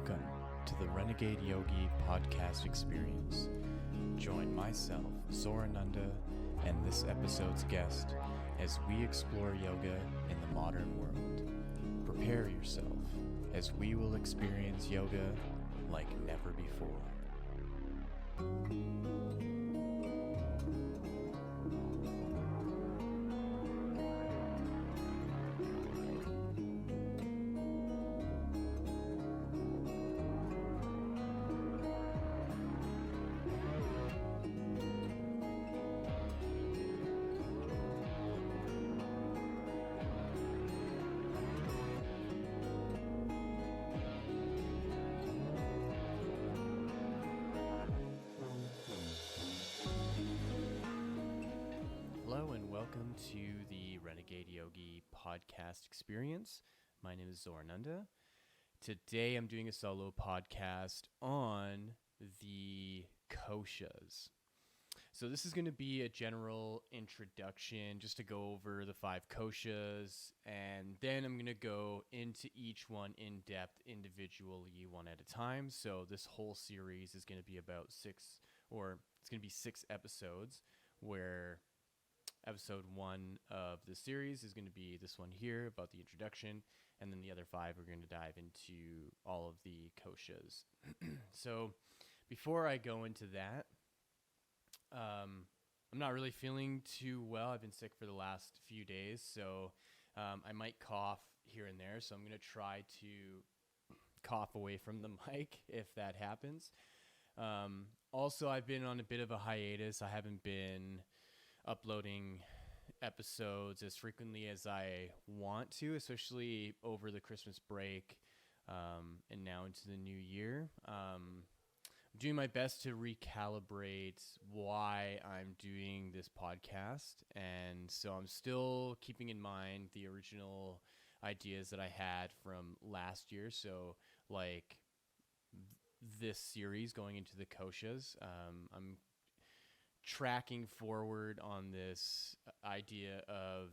Welcome to the Renegade Yogi Podcast Experience. Join myself, Zorananda, and this episode's guest as we explore yoga in the modern world. Prepare yourself as we will experience yoga like never before. Hello and welcome to the Renegade Yogi Podcast Experience. My name is Zorananda. Today I'm doing a solo podcast on the koshas. So this is going to be a general introduction just to go over the 5 koshas, and then I'm going to go into each one in depth individually one at a time. So this whole series is going to be about 6 episodes, where Episode 1 of the series is going to be this one here about the introduction, and then the other 5 we're going to dive into all of the koshas. So before I go into that, I'm not really feeling too well. I've been sick for the last few days, so I might cough here and there, so I'm going to try to cough away from the mic if that happens. Also, I've been on a bit of a hiatus. I haven't been uploading episodes as frequently as I want to, especially over the Christmas break and now into the new year. I'm doing my best to recalibrate why I'm doing this podcast, and so I'm still keeping in mind the original ideas that I had from last year. So like this series going into the koshas, I'm tracking forward on this idea of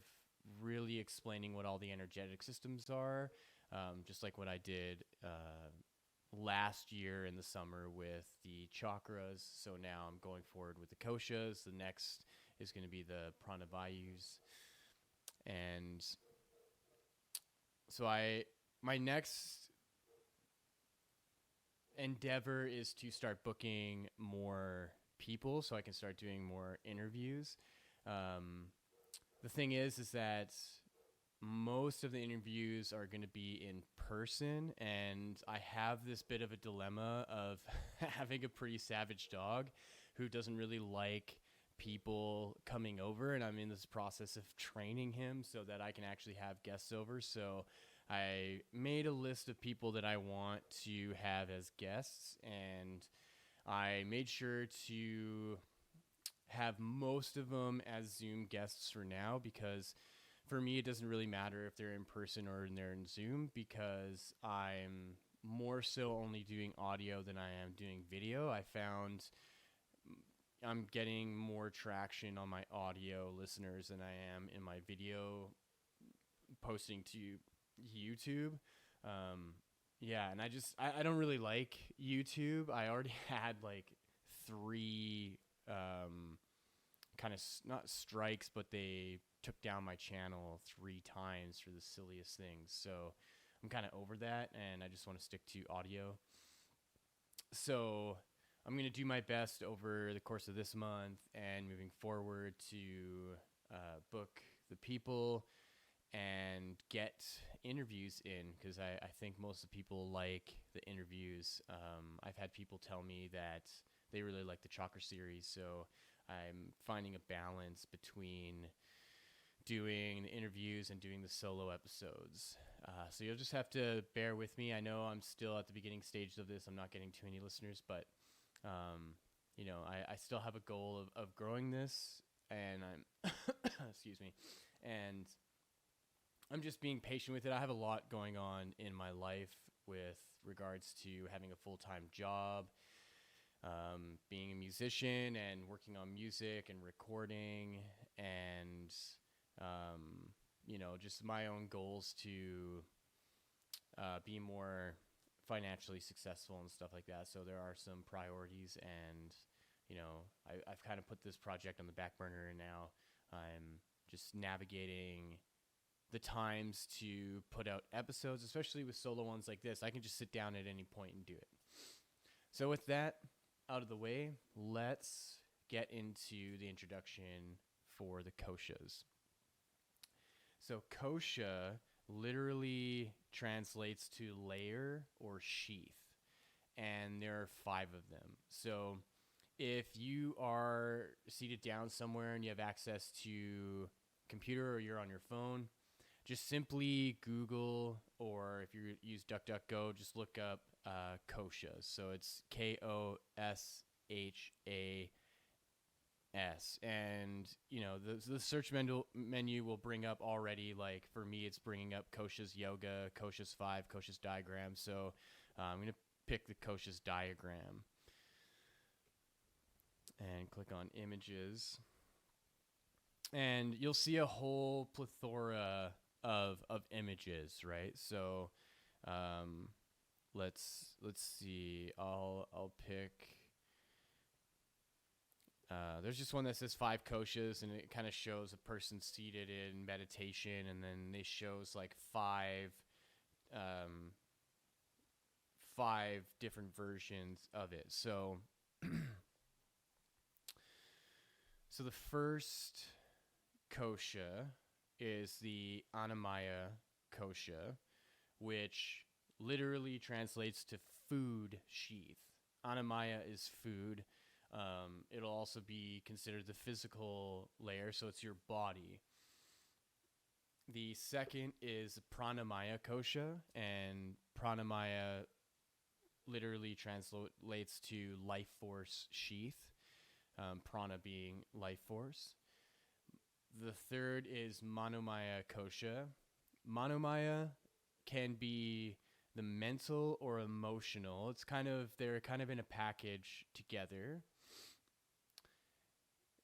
really explaining what all the energetic systems are, just like what I did last year in the summer with the chakras. So now I'm going forward with the koshas. The next is going to be the pranavayus. And so my next endeavor is to start booking more people so I can start doing more interviews. The thing is that most of the interviews are going to be in person, and I have this bit of a dilemma of having a pretty savage dog who doesn't really like people coming over, and I'm in this process of training him so that I can actually have guests over. So I made a list of people that I want to have as guests, and I made sure to have most of them as Zoom guests for now, because for me, it doesn't really matter if they're in person or they're in Zoom, because I'm more so only doing audio than I am doing video. I found I'm getting more traction on my audio listeners than I am in my video posting to YouTube. Yeah, and I don't really like YouTube. I already had like 3 kind of not strikes, but they took down my channel 3 times for the silliest things. So I'm kind of over that, and I just want to stick to audio. So I'm going to do my best over the course of this month and moving forward to book the people and get interviews in, because I think most of the people like the interviews. I've had people tell me that they really like the chakra series, so I'm finding a balance between doing the interviews and doing the solo episodes. So you'll just have to bear with me. I know I'm still at the beginning stages of this. I'm not getting too many listeners, but I still have a goal of growing this, and I'm excuse me, and I'm just being patient with it. I have a lot going on in my life with regards to having a full-time job, being a musician and working on music and recording, and just my own goals to be more financially successful and stuff like that. So there are some priorities, and I've kind of put this project on the back burner, and now I'm just navigating the times to put out episodes, especially with solo ones like this. I can just sit down at any point and do it. So with that out of the way, let's get into the introduction for the koshas. So kosha literally translates to layer or sheath, and there are 5 of them. So if you are seated down somewhere and you have access to computer or you're on your phone, just simply Google, or if you use DuckDuckGo, just look up koshas. So it's Koshas. And, the search menu will bring up already, like for me, it's bringing up Koshas Yoga, Koshas 5, Koshas Diagram. So I'm going to pick the Koshas Diagram and click on Images. And you'll see a whole plethora of images, right? So let's see. I'll pick. There's just one that says 5 koshas, and it kind of shows a person seated in meditation, and then they shows like 5 different versions of it. So so the first kosha is the Annamaya kosha, which literally translates to food sheath. Annamaya is food. It'll also be considered the physical layer, so it's your body. The second is Pranamaya kosha, and Pranamaya literally translates to life force sheath, prana being life force. The third is Manomaya kosha. Manomaya can be the mental or emotional. They're kind of in a package together.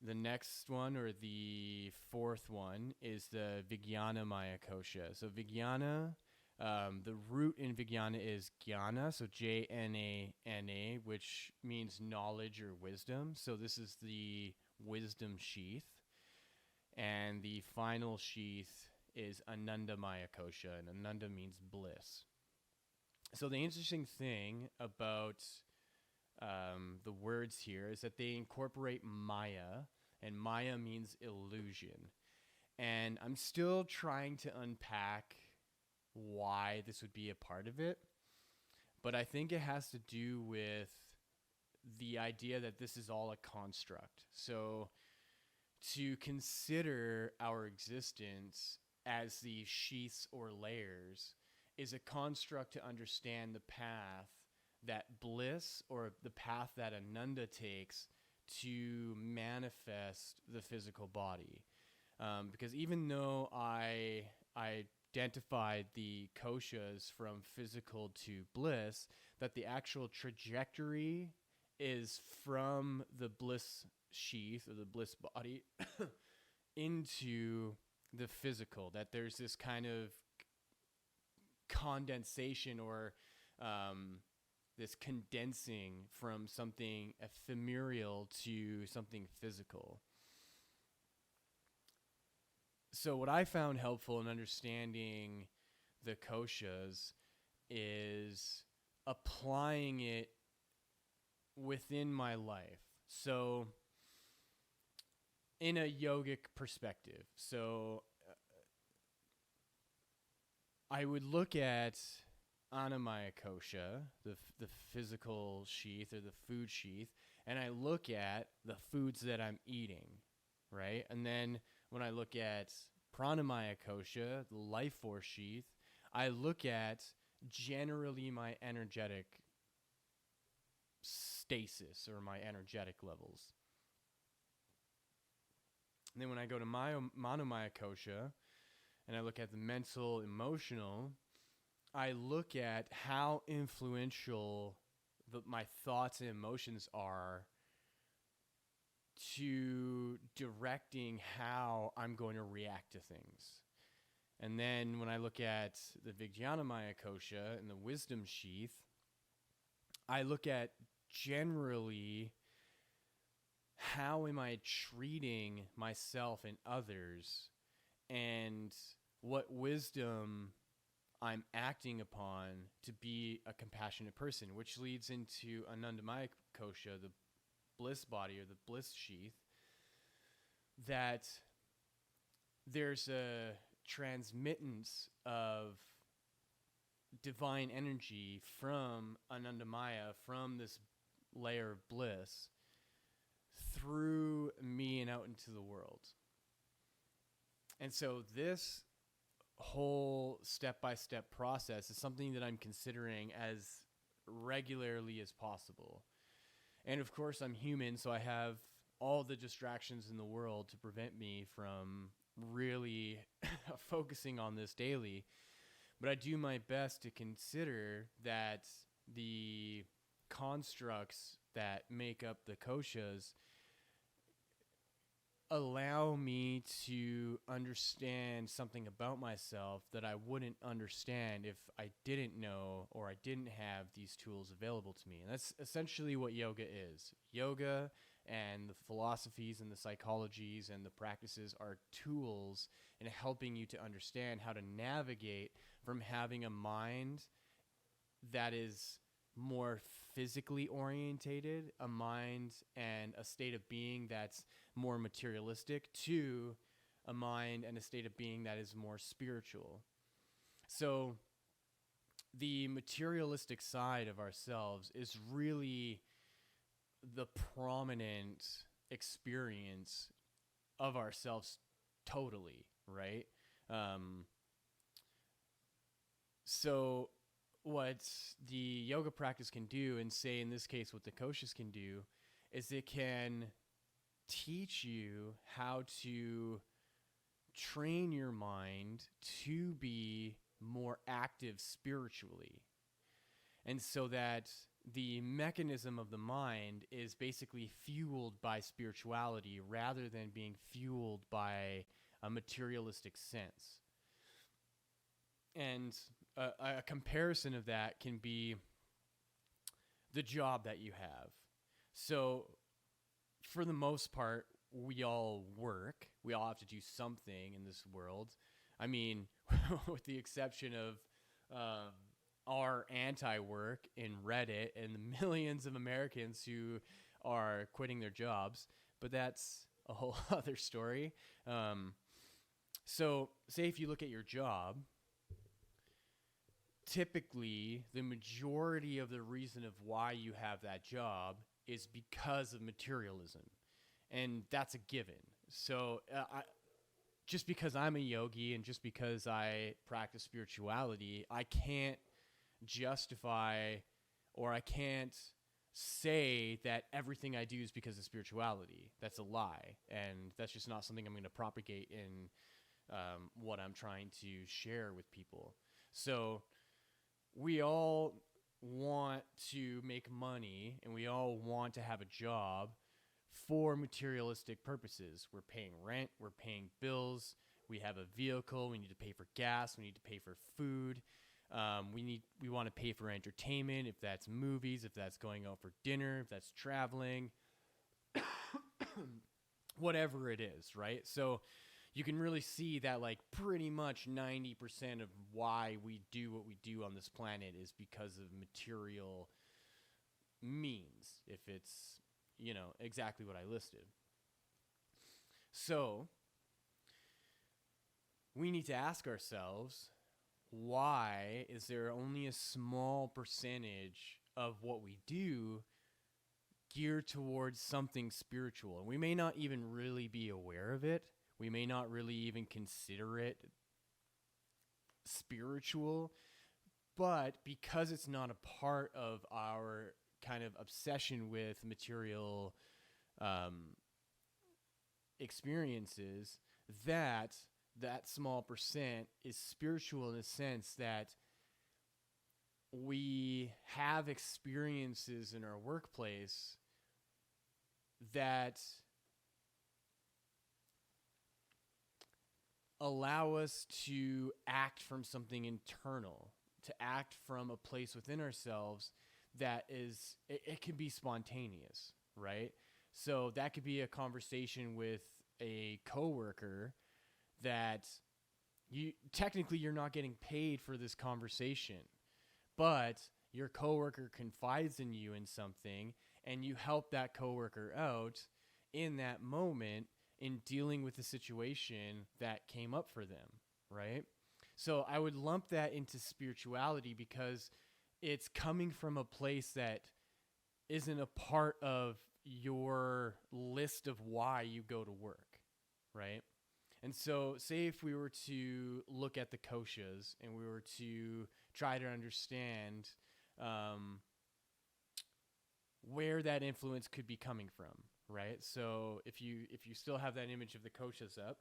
The next one, or the fourth one, is the Vijnanamaya kosha. So Vijnana, the root in Vijnana is Jnana, so Jnana, which means knowledge or wisdom. So this is the wisdom sheath. And the final sheath is Anandamaya kosha, and Ananda means bliss. So the interesting thing about the words here is that they incorporate Maya, and Maya means illusion. And I'm still trying to unpack why this would be a part of it, but I think it has to do with the idea that this is all a construct. So to consider our existence as these sheaths or layers is a construct to understand the path that bliss, or the path that Ananda takes to manifest the physical body. Because even though I identified the koshas from physical to bliss, that the actual trajectory is from the bliss sheath or the bliss body into the physical, that there's this kind of condensation, or this condensing from something ephemeral to something physical. So what I found helpful in understanding the koshas is applying it within my life. So in a yogic perspective, so I would look at Annamaya kosha, the physical sheath or the food sheath, and I look at the foods that I'm eating, right? And then when I look at Pranamaya kosha, the life force sheath, I look at generally my energetic stasis or my energetic levels. And then when I go to Manomaya kosha and I look at the mental, emotional, I look at how influential my thoughts and emotions are to directing how I'm going to react to things. And then when I look at the Vijnanamaya kosha and the wisdom sheath, I look at generally how am I treating myself and others, and what wisdom I'm acting upon to be a compassionate person, which leads into Anandamaya kosha, the bliss body or the bliss sheath, that there's a transmittance of divine energy from Anandamaya, from this layer of bliss, through me and out into the world. And so this whole step-by-step process is something that I'm considering as regularly as possible. And of course, I'm human, so I have all the distractions in the world to prevent me from really focusing on this daily. But I do my best to consider that the constructs that make up the koshas allow me to understand something about myself that I wouldn't understand if I didn't know or I didn't have these tools available to me. And that's essentially what yoga is. Yoga and the philosophies and the psychologies and the practices are tools in helping you to understand how to navigate from having a mind that is more physically orientated, a mind and a state of being that's more materialistic, to a mind and a state of being that is more spiritual. So the materialistic side of ourselves is really the prominent experience of ourselves totally, right? So what the yoga practice can do, and say in this case what the koshas can do, is it can teach you how to train your mind to be more active spiritually. And so that the mechanism of the mind is basically fueled by spirituality rather than being fueled by a materialistic sense. And a comparison of that can be the job that you have. So for the most part, we all work. We all have to do something in this world. I mean, with the exception of our anti-work in Reddit and the millions of Americans who are quitting their jobs. But that's a whole other story. So say if you look at your job, typically the majority of the reason of why you have that job is because of materialism. And that's a given. So just because I'm a yogi and just because I practice spirituality, I can't justify or I can't say that everything I do is because of spirituality. That's a lie. And that's just not something I'm going to propagate in what I'm trying to share with people. So we all want to make money and we all want to have a job for materialistic purposes. We're paying rent, we're paying bills, we have a vehicle, we need to pay for gas, we need to pay for food. We want to pay for entertainment, if that's movies, if that's going out for dinner, if that's traveling, whatever it is, right? So you can really see that like pretty much 90% of why we do what we do on this planet is because of material means, if it's, you know, exactly what I listed. So we need to ask ourselves, why is there only a small percentage of what we do geared towards something spiritual? And we may not even really be aware of it. We may not really even consider it spiritual, but because it's not a part of our kind of obsession with material experiences, that small percent is spiritual in the sense that we have experiences in our workplace that allow us to act from something internal, to act from a place within ourselves that is, it can be spontaneous, right? So that could be a conversation with a coworker that you're not getting paid for this conversation, but your coworker confides in you in something, and you help that coworker out in that moment in dealing with the situation that came up for them, right? So I would lump that into spirituality because it's coming from a place that isn't a part of your list of why you go to work, right? And so say if we were to look at the koshas and we were to try to understand where that influence could be coming from, right? So if you still have that image of the koshas up,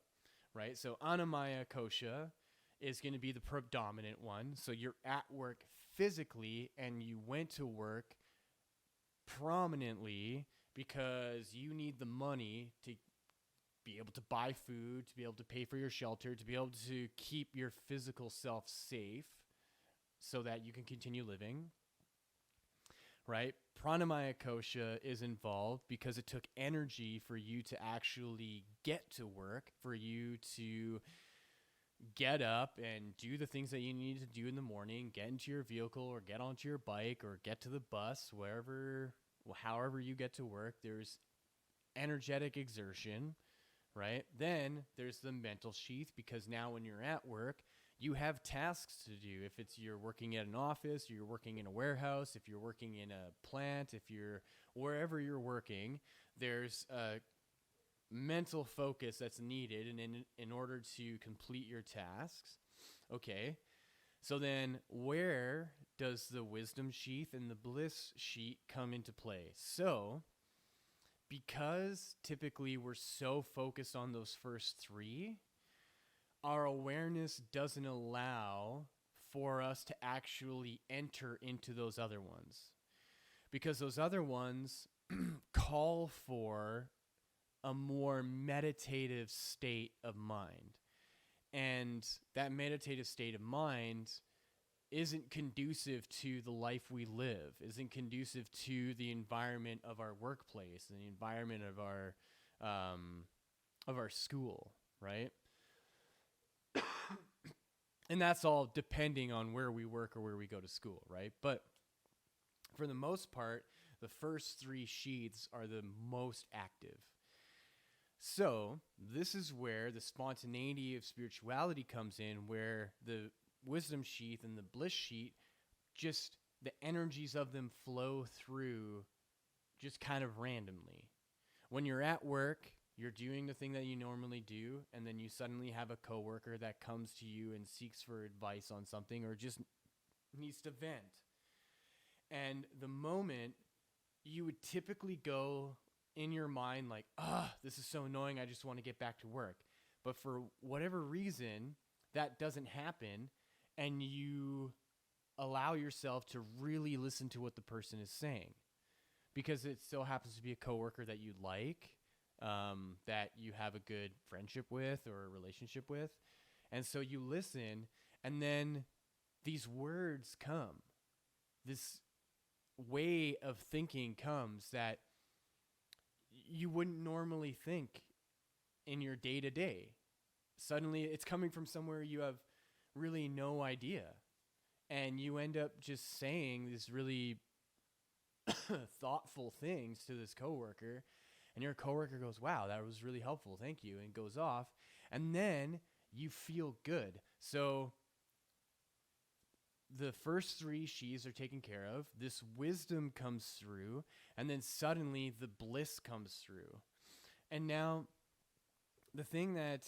right? So Anamaya kosha is going to be the predominant one. So you're at work physically and you went to work prominently because you need the money to be able to buy food, to be able to pay for your shelter, to be able to keep your physical self safe so that you can continue living, right? Pranamaya kosha is involved because it took energy for you to actually get to work, for you to get up and do the things that you need to do in the morning, get into your vehicle or get onto your bike or get to the bus, however you get to work. There's energetic exertion, right? Then there's the mental sheath, because now when you're at work, you have tasks to do. If you're working at an office, you're working in a warehouse, if you're working in a plant, if you're wherever you're working, there's a mental focus that's needed in order to complete your tasks. Okay. So then where does the wisdom sheath and the bliss sheet come into play? So because typically we're so focused on those first three, our awareness doesn't allow for us to actually enter into those other ones, because those other ones call for a more meditative state of mind. And that meditative state of mind isn't conducive to the life we live, isn't conducive to the environment of our workplace and the environment of our school, right? And that's all depending on where we work or where we go to school, right? But for the most part, the first three sheaths are the most active. So this is where the spontaneity of spirituality comes in, where the wisdom sheath and the bliss sheath, just the energies of them flow through just kind of randomly. When you're at work, you're doing the thing that you normally do, and then you suddenly have a coworker that comes to you and seeks for advice on something or just needs to vent. And the moment you would typically go in your mind like, this is so annoying, I just want to get back to work. But for whatever reason, that doesn't happen, and you allow yourself to really listen to what the person is saying, because it still happens to be a coworker that you like, that you have a good friendship with or a relationship with. And so you listen, and then these words come. This way of thinking comes that you wouldn't normally think in your day-to-day. Suddenly it's coming from somewhere you have really no idea. And you end up just saying these really thoughtful things to this coworker, and your coworker goes, wow, that was really helpful, thank you, and goes off. And then you feel good. So the first three sheaths are taken care of. This wisdom comes through, and then suddenly the bliss comes through. And now the thing that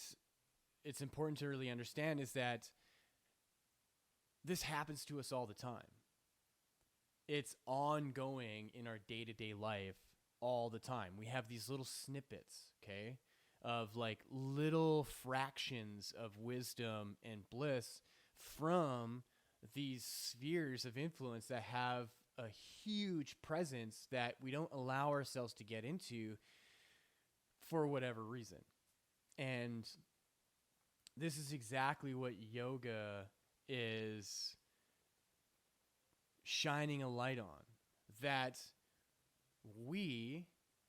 it's important to really understand is that this happens to us all the time. It's ongoing in our day-to-day life all the time. We have these little snippets, okay, of like little fractions of wisdom and bliss from these spheres of influence that have a huge presence that we don't allow ourselves to get into for whatever reason. And this is exactly what yoga is shining a light on. that we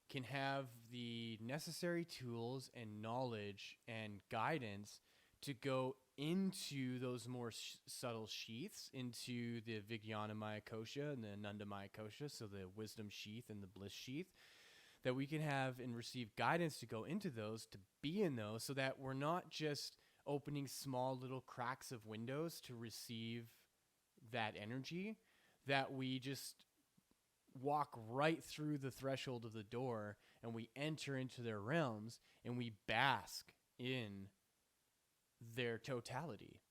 can have the necessary tools and knowledge and guidance to go into those more subtle sheaths, into the Vijnanamaya kosha and the Anandamaya kosha, so the wisdom sheath and the bliss sheath, that we can have and receive guidance to go into those, to be in those, so that we're not just opening small little cracks of windows to receive that energy, that we just walk right through the threshold of the door and we enter into their realms and we bask in their totality.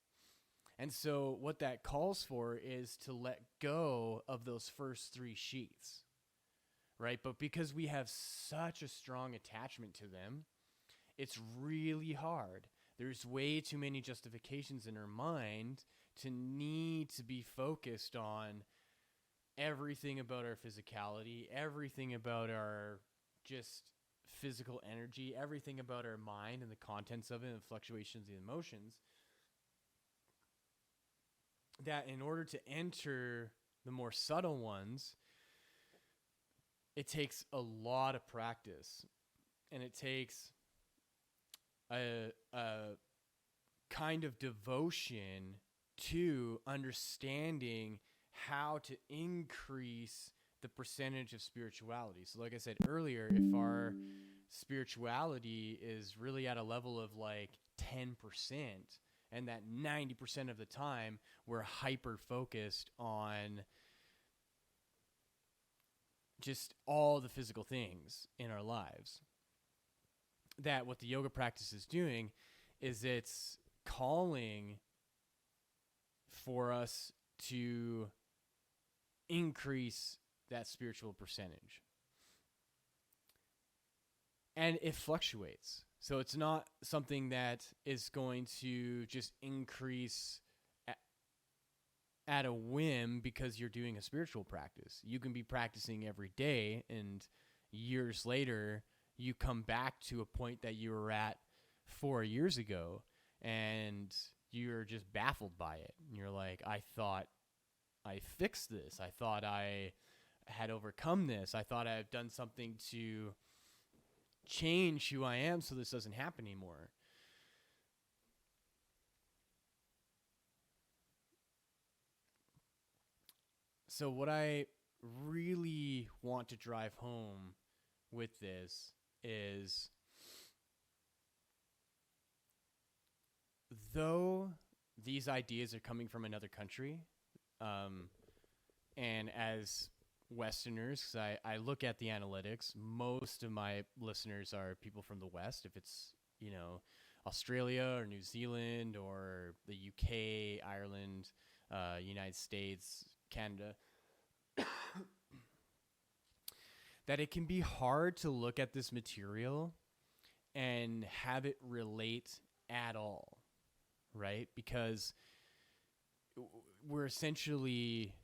And so what that calls for is to let go of those first three sheaths, right? But because we have such a strong attachment to them, it's really hard. There's way too many justifications in our mind to need to be focused on everything about our physicality, everything about our just physical energy, everything about our mind and the contents of it and the fluctuations of the emotions, that in order to enter the more subtle ones, it takes a lot of practice, and it takes a kind of devotion to understanding how to increase the percentage of spirituality. So like I said earlier, if our spirituality is really at a level of like 10%, and that 90% of the time we're hyper focused on just all the physical things in our lives, that what the yoga practice is doing is it's calling for us to increase that spiritual percentage. And it fluctuates. So it's not something that is going to just increase at a whim because you're doing a spiritual practice. You can be practicing every day, and years later, you come back to a point that you were at 4 years ago, and you're just baffled by it. And you're like, I thought I fixed this. I thought I had overcome this. I thought I had done something to change who I am so this doesn't happen anymore. So what I really want to drive home with this is, though these ideas are coming from another country, and as Westerners, 'cause I look at the analytics, most of my listeners are people from the West. If it's, Australia or New Zealand or the UK, Ireland, United States, Canada, that it can be hard to look at this material and have it relate at all, right? Because we're essentially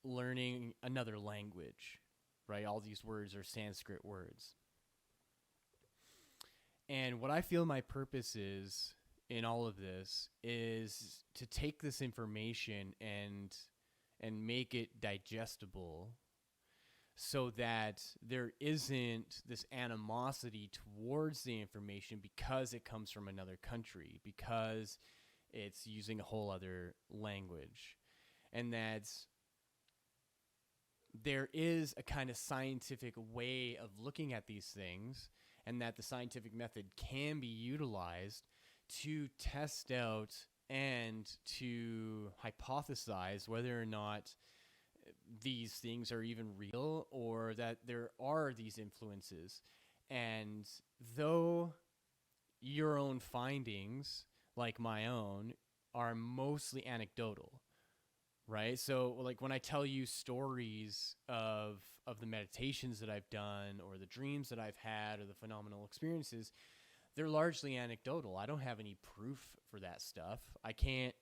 learning another language, right? All these words are Sanskrit words. And what I feel my purpose is in all of this is to take this information and make it digestible, so that there isn't this animosity towards the information because it comes from another country, because it's using a whole other language. And that there is a kind of scientific way of looking at these things, and that the scientific method can be utilized to test out and to hypothesize whether or not these things are even real, or that there are these influences. And though your own findings, like my own, are mostly anecdotal, right? So like when I tell you stories of the meditations that I've done, or the dreams that I've had, or the phenomenal experiences, they're largely anecdotal. I don't have any proof for that stuff. I can't,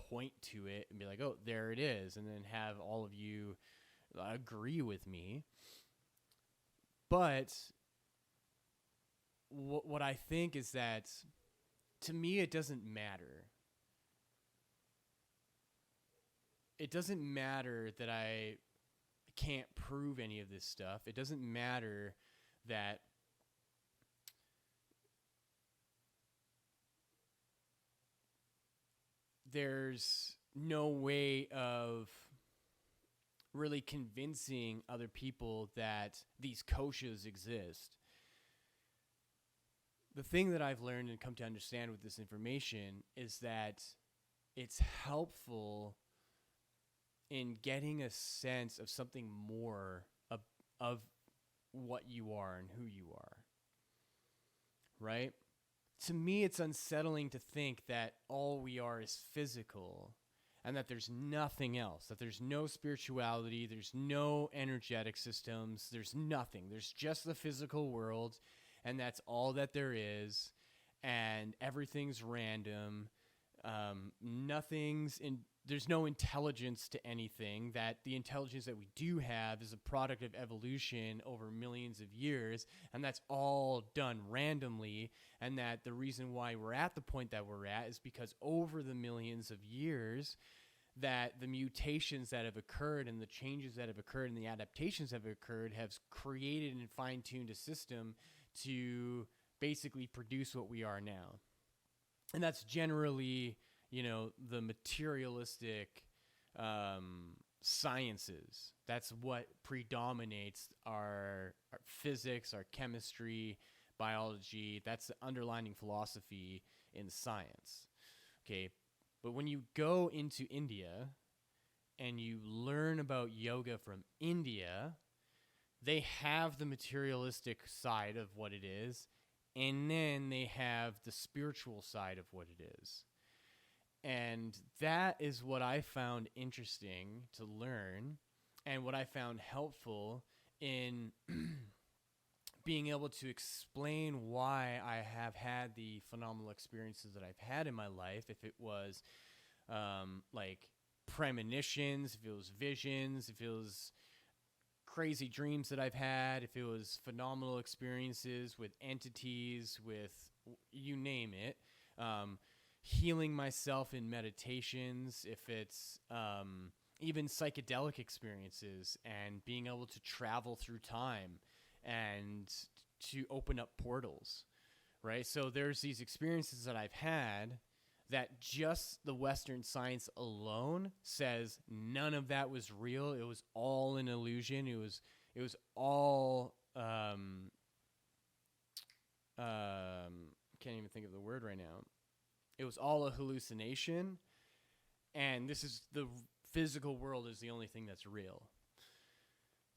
point to it and be like, oh, there it is, and then have all of you agree with me. But what I think is that, to me, it doesn't matter. it doesn't matter that I can't prove any of this stuff. It doesn't matter that there's no way of really convincing other people that these koshas exist. The thing that I've learned and come to understand with this information is that it's helpful in getting a sense of something more of what you are and who you are, right? To me, it's unsettling to think that all we are is physical and that there's nothing else, that there's no spirituality, there's no energetic systems, there's nothing. There's just the physical world, and that's all that there is, and everything's random. There's no intelligence to anything, that the intelligence that we do have is a product of evolution over millions of years, and that's all done randomly, and that the reason why we're at the point that we're at is because over the millions of years that the mutations that have occurred and the changes that have occurred and the adaptations that have occurred have created and fine-tuned a system to basically produce what we are now. And that's generally, the materialistic sciences. That's what predominates our physics, our chemistry, biology. That's the underlying philosophy in science. Okay, but when you go into India and you learn about yoga from India, they have the materialistic side of what it is, and then they have the spiritual side of what it is. And that is what I found interesting to learn, and what I found helpful in being able to explain why I have had the phenomenal experiences that I've had in my life. If it was like premonitions, if it was visions, if it was crazy dreams that I've had, if it was phenomenal experiences with entities, with you name it, healing myself in meditations, if it's even psychedelic experiences and being able to travel through time and to open up portals, right? So there's these experiences that I've had that just the Western science alone says none of that was real. It was all an illusion. It was all can't even think of the word right now. It was all a hallucination, and this is the physical world is the only thing that's real.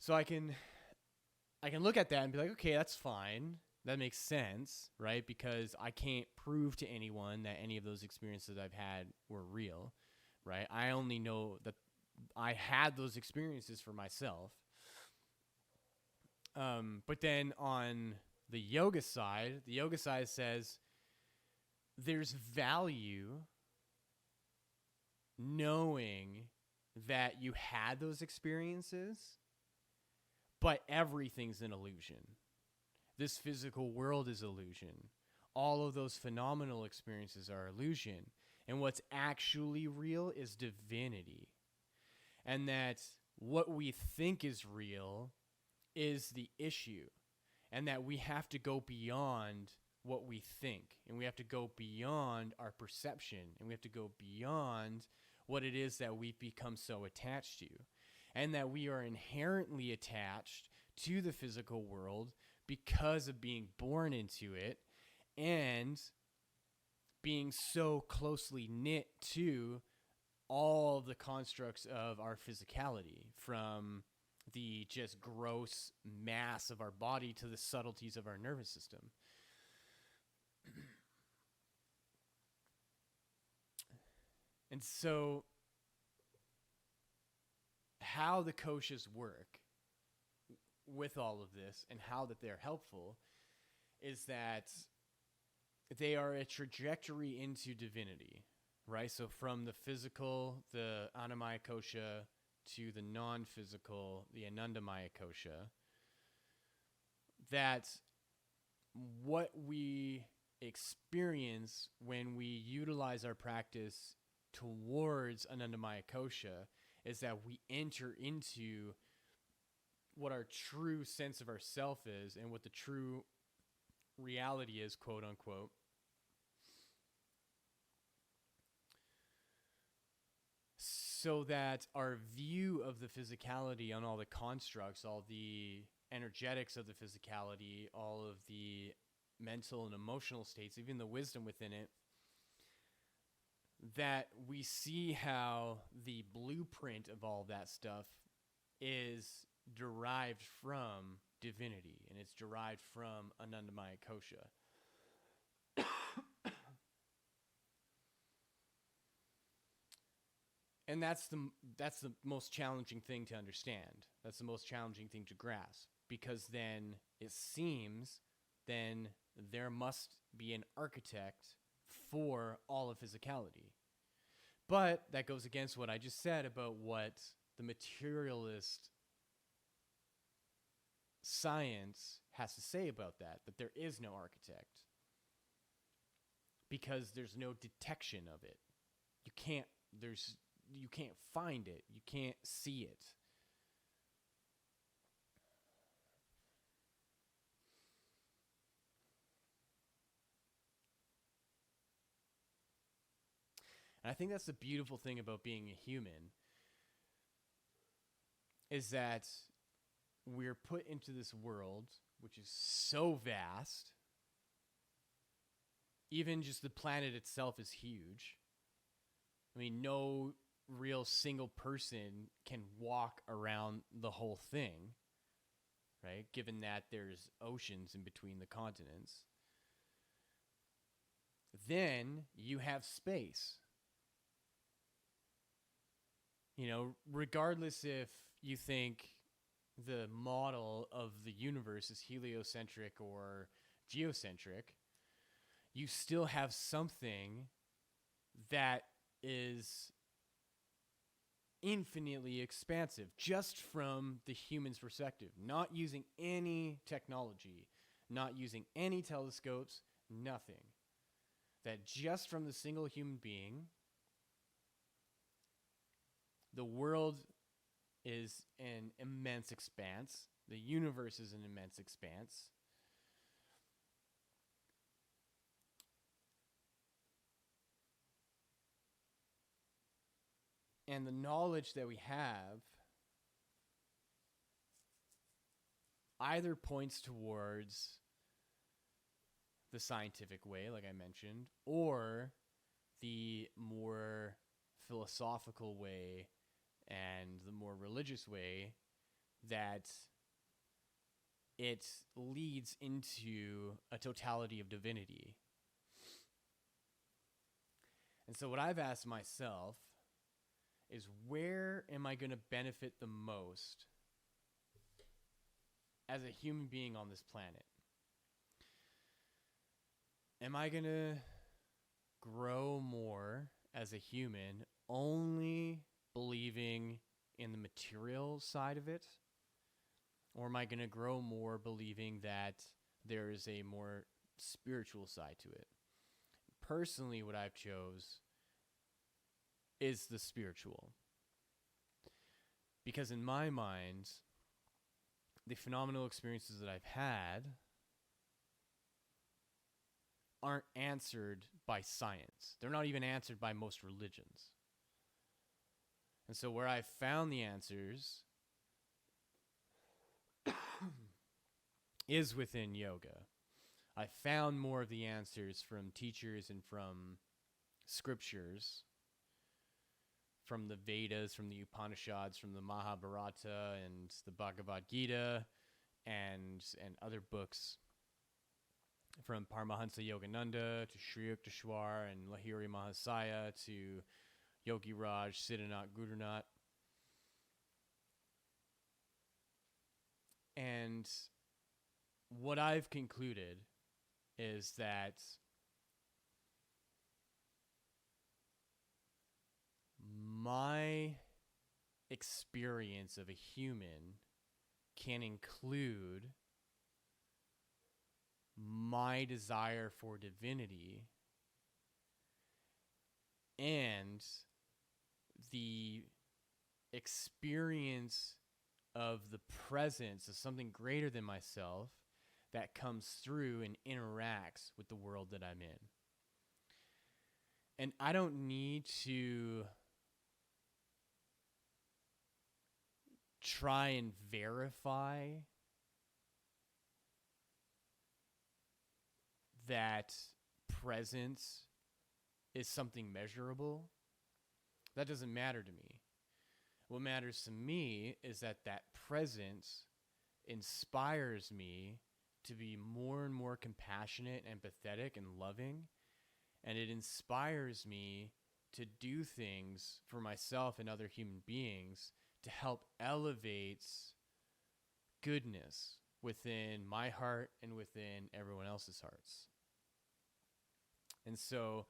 So I can look at that and be like, okay, that's fine. That makes sense, right? Because I can't prove to anyone that any of those experiences I've had were real, right? I only know that I had those experiences for myself. But then on the yoga side says there's value knowing that you had those experiences, but everything's an illusion. This physical world is illusion. All of those phenomenal experiences are illusion. And what's actually real is divinity. And that what we think is real is the issue. And that we have to go beyond what we think. And we have to go beyond our perception. And we have to go beyond what it is that we've become so attached to. And that we are inherently attached to the physical world because of being born into it and being so closely knit to all the constructs of our physicality, from the just gross mass of our body to the subtleties of our nervous system. And so how the koshas work with all of this and how that they're helpful is that they are a trajectory into divinity, right? So from the physical, the Annamaya kosha, to the non-physical, the Anandamaya kosha, that what we experience when we utilize our practice towards Anandamaya kosha is that we enter into what our true sense of ourself is and what the true reality is, quote unquote. So that our view of the physicality on all the constructs, all the energetics of the physicality, all of the mental and emotional states, even the wisdom within it, that we see how the blueprint of all that stuff is derived from divinity, and it's derived from Anandamaya Kosha. And that's the most challenging thing to understand. That's the most challenging thing to grasp, because then it seems then there must be an architect for all of physicality. But that goes against what I just said about what the materialist science has to say about that there is no architect, because there's no detection of it. You can't find it. You can't see it. And I think that's the beautiful thing about being a human, is that we're put into this world, which is so vast. Even just the planet itself is huge. I mean, no real single person can walk around the whole thing, right? Given that there's oceans in between the continents. Then you have space. You know, regardless if you think the model of the universe is heliocentric or geocentric, you still have something that is infinitely expansive just from the human's perspective, not using any technology, not using any telescopes, nothing. That just from the single human being, the world is an immense expanse. The universe is an immense expanse. And the knowledge that we have either points towards the scientific way, like I mentioned, or the more philosophical way and the more religious way, that it leads into a totality of divinity. And so what I've asked myself is, where am I going to benefit the most as a human being on this planet? Am I going to grow more as a human only believing in the material side of it? Or am I going to grow more believing that there is a more spiritual side to it? Personally, what I've chose is the spiritual. Because in my mind, the phenomenal experiences that I've had aren't answered by science. They're not even answered by most religions. And so where I've found the answers is within yoga. I found more of the answers from teachers and from scriptures, from the Vedas, from the Upanishads, from the Mahabharata and the Bhagavad Gita, and other books, from Paramahansa Yogananda to Sri Yukteswar and Lahiri Mahasaya to Yogi Raj, Siddhanath Gurunath. And what I've concluded is that my experience of a human can include my desire for divinity and the experience of the presence of something greater than myself that comes through and interacts with the world that I'm in. And I don't need to try and verify that presence is something measurable. That doesn't matter to me. What matters to me is that presence inspires me to be more and more compassionate, empathetic, and loving. And it inspires me to do things for myself and other human beings to help elevate goodness within my heart and within everyone else's hearts. And so,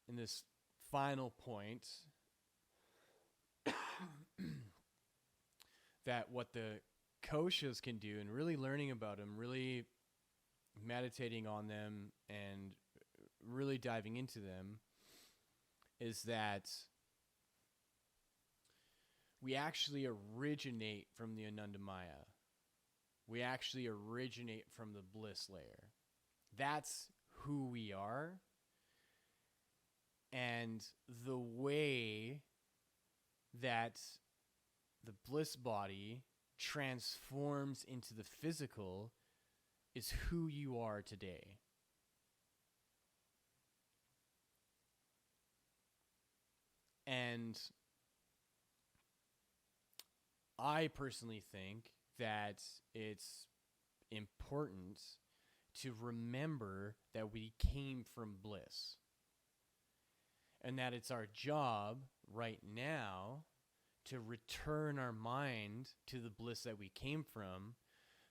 in this final point, that what the koshas can do, and really learning about them, really meditating on them, and really diving into them, is that we actually originate from the Anandamaya. We actually originate from the bliss layer. That's who we are. And the way that the bliss body transforms into the physical is who you are today. And I personally think that it's important to remember that we came from bliss. And that it's our job right now to return our mind to the bliss that we came from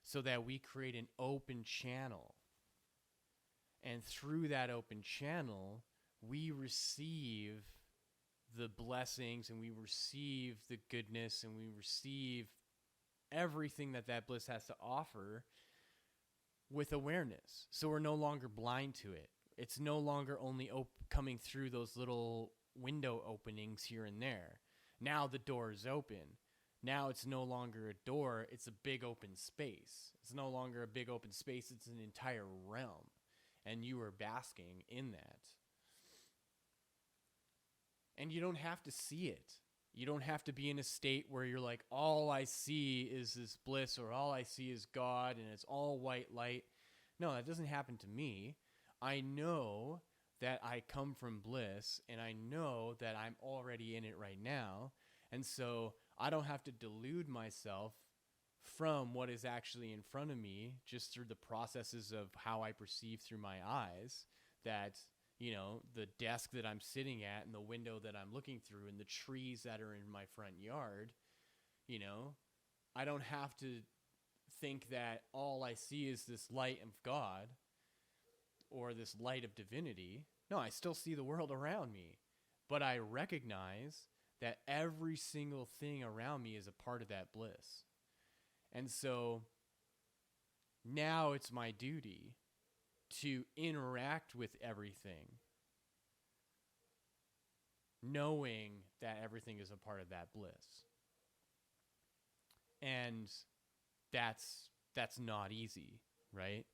so that we create an open channel. And through that open channel, we receive the blessings and we receive the goodness and we receive everything that bliss has to offer with awareness. So we're no longer blind to it. It's no longer only coming through those little window openings here and there. Now the door is open. Now it's no longer a door, it's a big open space. It's no longer a big open space, it's an entire realm. And you are basking in that. And you don't have to see it. You don't have to be in a state where you're like, all I see is this bliss, or all I see is God, and it's all white light. No, that doesn't happen to me. I know that I come from bliss, and I know that I'm already in it right now. And so I don't have to delude myself from what is actually in front of me just through the processes of how I perceive through my eyes, that, you know, the desk that I'm sitting at and the window that I'm looking through and the trees that are in my front yard. You know, I don't have to think that all I see is this light of God or this light of divinity. No, I still see the world around me, but I recognize that every single thing around me is a part of that bliss. And so now it's my duty to interact with everything, knowing that everything is a part of that bliss. And that's not easy, right?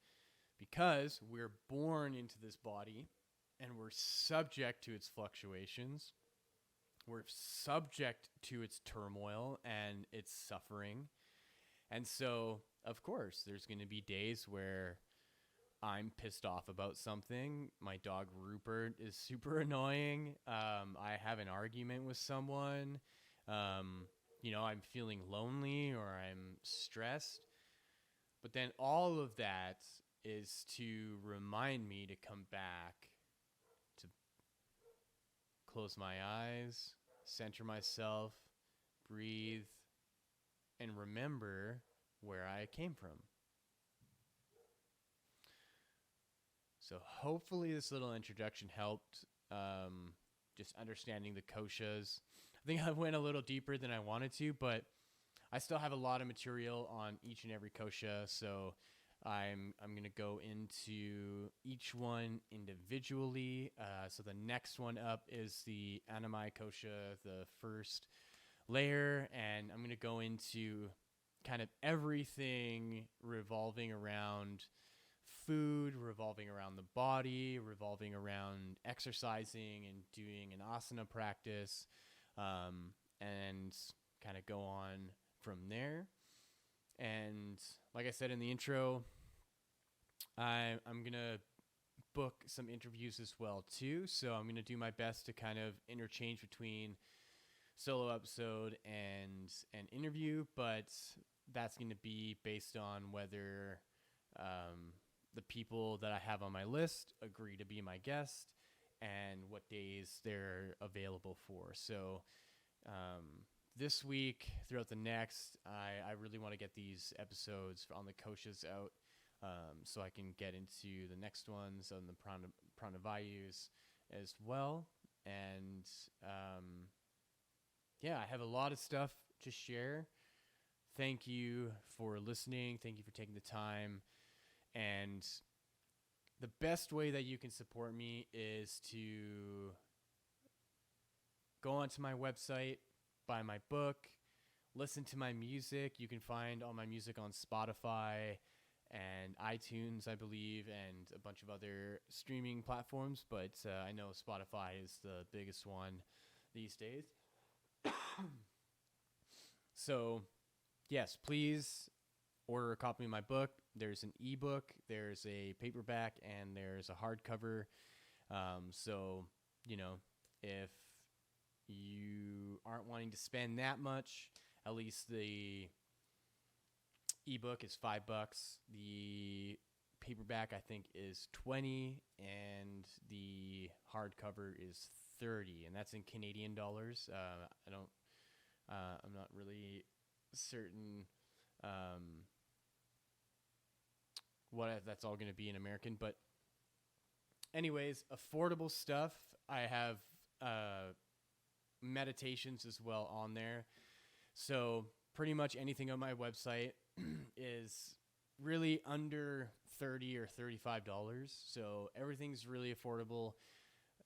Because we're born into this body and we're subject to its fluctuations. We're subject to its turmoil and its suffering. And so, of course, there's going to be days where I'm pissed off about something. My dog Rupert is super annoying. I have an argument with someone. You know, I'm feeling lonely or I'm stressed. But then all of that is to remind me to come back, to close my eyes, center myself, breathe, and remember where I came from. So hopefully this little introduction helped, just understanding the koshas. I think I went a little deeper than I wanted to, but I still have a lot of material on each and every kosha. So I'm going to go into each one individually. So the next one up is the Anamai Kosha, the first layer, and I'm going to go into kind of everything revolving around food, revolving around the body, revolving around exercising and doing an asana practice, and kind of go on from there. And like I said in the intro, I'm going to book some interviews as well too. So I'm going to do my best to kind of interchange between solo episode and an interview, but that's going to be based on whether the people that I have on my list agree to be my guest and what days they're available for. So this week, throughout the next, I really want to get these episodes on the Koshas out, so I can get into the next ones on the Pranavayus as well. And yeah, I have a lot of stuff to share. Thank you for listening. Thank you for taking the time. And the best way that you can support me is to go onto my website, buy my book, listen to my music. You can find all my music on Spotify and iTunes, I believe, and a bunch of other streaming platforms. But I know Spotify is the biggest one these days. So, yes, please order a copy of my book. There's an ebook, there's a paperback, and there's a hardcover. So, if you aren't wanting to spend that much, at least the ebook is $5. The paperback, I think, is $20, and the hardcover is $30, and that's in Canadian dollars. I'm not really certain what that's all going to be in American, but anyways, affordable stuff. I have meditations as well on there. So pretty much anything on my website is really under $30 or $35. So everything's really affordable.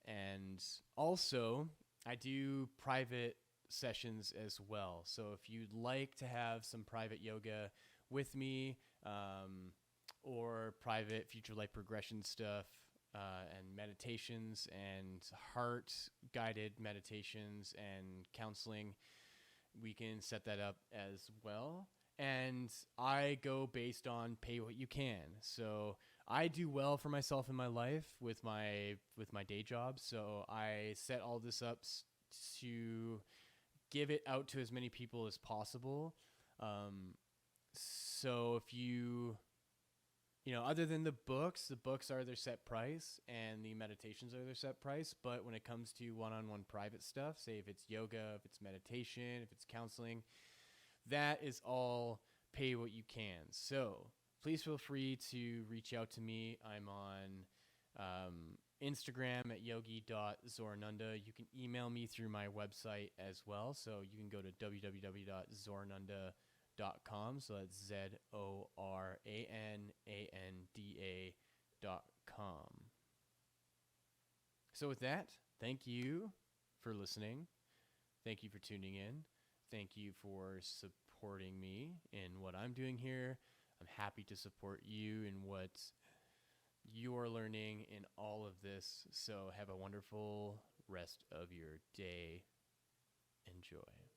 And also, I do private sessions as well. So if you'd like to have some private yoga with me, or private future life progression stuff, and meditations and heart guided meditations and counseling, we can set that up as well. And I go based on pay what you can. So I do well for myself in my life with my day job. So I set all this up to give it out to as many people as possible. So if other than the books are their set price and the meditations are their set price. But when it comes to one-on-one private stuff, say if it's yoga, if it's meditation, if it's counseling, that is all pay what you can. So please feel free to reach out to me. I'm on Instagram at yogi.zornunda. You can email me through my website as well. So you can go to www.zornunda.com. So that's ZORANANDA.com. So with that, thank you for listening. Thank you for tuning in. Thank you for supporting me in what I'm doing here. I'm happy to support you in what you're learning in all of this. So have a wonderful rest of your day. Enjoy.